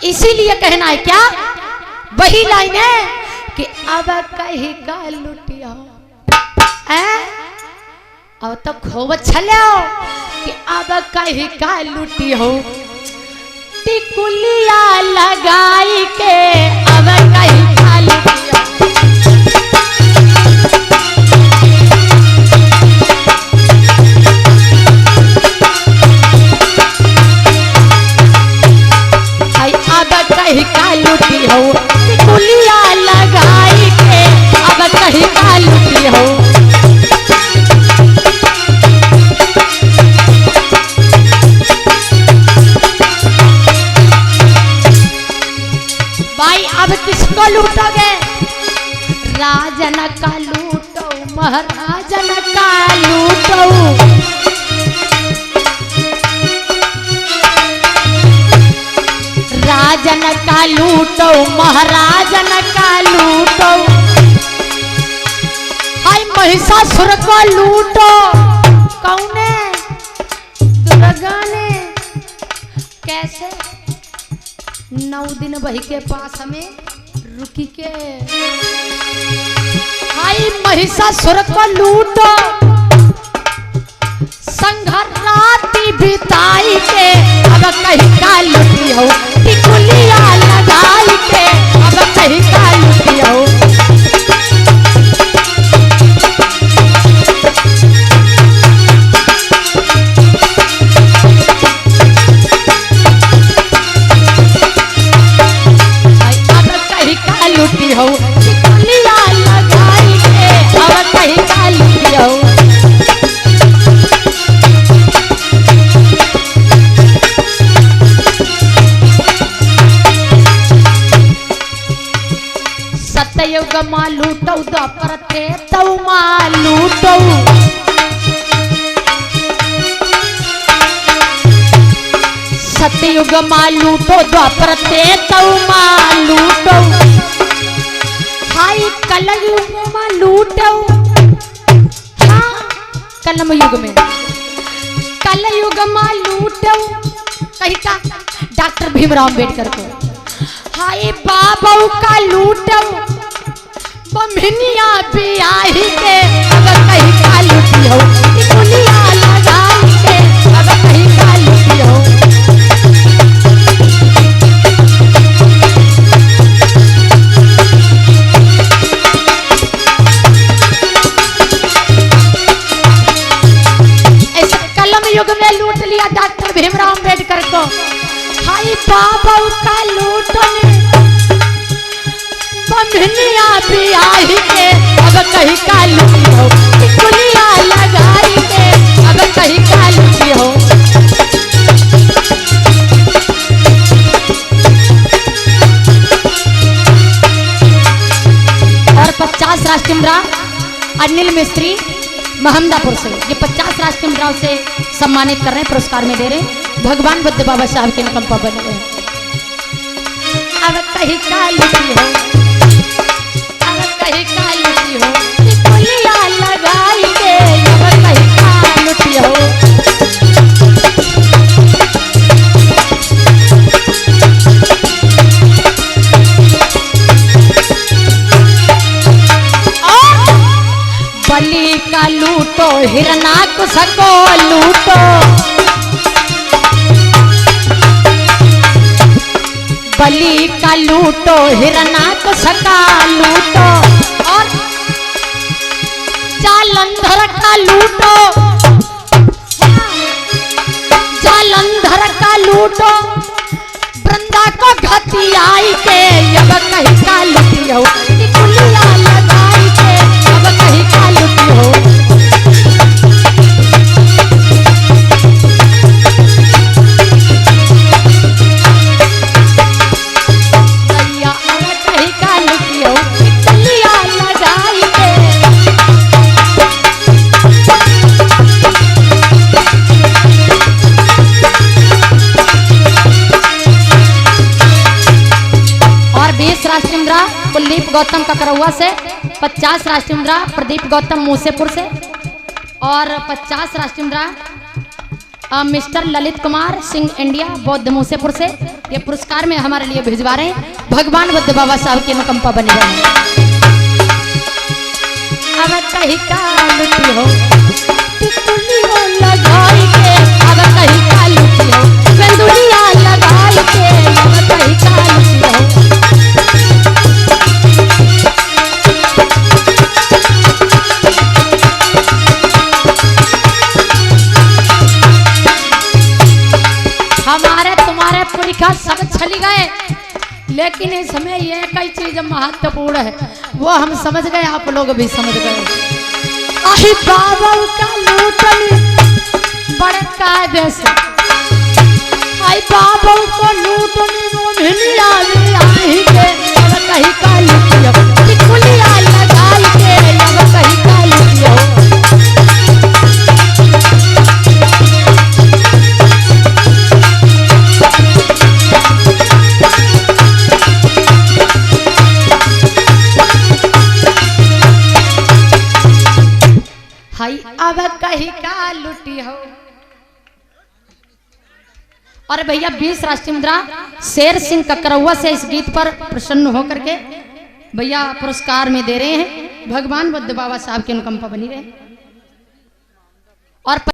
इसीलिए कहना है क्या, वही लाइन है कि अब कहीं का लुटिया अब तो खूब छलो कि अब कहीं का लुटी हो टिकुलिया लगाई के अब कहीं का लुटिया। अब कहीं का लुटी हो टिकुलिया लगाई के अब कहीं का लुटी हो। भाई अब किसको लूटोगे, राजन का लूटो महाराजन का लूटो। राजन का लूटो महाराजन का लूटो। हाय महिषासुर को लूटो, कौने, दुर्गा ने। कैसे 9 दिन वही के पास हमें रुकी के। हाय महिषासुर को लूटो संघराती बिताई के अब कहीं का लुटी हो टिकुलिया लगाई के अब कहीं का लुटी हो। अब कहीं का लुटी हो टिकुलिया लगाई के अब कहीं का लुटी हो। सतयुग माँ लूटो द्वापर त्रेता माँ लूटो। सतयुग माँ लूटो द्वापर त्रेता माँ लूटो। हाय कलयुग माँ लूटो। हाँ कलम युग में कलयुग माँ लूटो कहीं का डॉक्टर भीमराव अम्बेडकर को। हाय बाबू का लूटो बमनिया बियाही के अब कहीं का लुटी हो टिकुलिया लगाई के अब कहीं का लुटी हो। इस कलम युग में लूट लिया डॉक्टर भीमराव अम्बेडकर को। हाय बाबू का लूटने बमनिया बियाही के अब कहीं का लुटी हो टिकुलिया लगाई के अब कहीं का लुटी हो। और 50 राष्ट्रीय मुद्रा अनिल मिस्त्री महमदापुर से ये 50 राष्ट्रीय मुद्राओं से सम्मानित कर रहे हैं, पुरस्कार में दे रहे हैं। भगवान बुद्ध बाबा साहब के अनुकंपा बने हुए हैं। अब कहीं का लुटी हो अब कहीं का लुटी हो टिकुलिया लगाई के अब कहीं का लुटी हो। बलि का लूटो हिरणाकुश को लूटो। बलि का लूटो हिरणाकुश का लूटो। और जालंधर का लूटो जालंधर का लूटो। वृंदा को घतियाई के अब कहीं का लुटी हो टिकुलिया लगाई के अब कहीं का लुटी हो। कुलदीप गौतम ककरौआ से 50 राष्ट्रीय मुद्रा प्रदीप गौतम मूसेपुर से और 50 राष्ट्रीय मुद्रा मिस्टर ललित कुमार सिंह इंडिया बौद्ध मूसेपुर से ये पुरस्कार में हमारे लिए भिजवा रहे हैं। भगवान बुद्ध बाबा साहब की अनुकंपा बनी रहे। अब कहीं का लुटी हो टिकुलियों लगाई के, अब कहीं का लुटी हो सिंदूरिया लगाई के, अब कहीं का लुटी हो। हमारे तुम्हारे पुरखा सब चली गए, लेकिन इसमें ये कई चीज महत्वपूर्ण है, वो हम समझ गए, आप लोग भी समझ गए। आही बाबा का लूटनी बड़े कायदे से, आई बाबा को लूटनी मोहिनिया में आई के, अब कहीं का लुटियो टिकुलिया लगाई के, अब कहीं का लुटियो। हाय अब कहीं का लुटी हो। और भैया 20 राष्ट्रीय मुद्रा शेर सिंह ककरौआ से इस गीत पर प्रसन्न होकर के भैया पुरस्कार में दे रहे हैं। भगवान बुद्ध बाबा साहब की अनुकंपा बनी रहे। और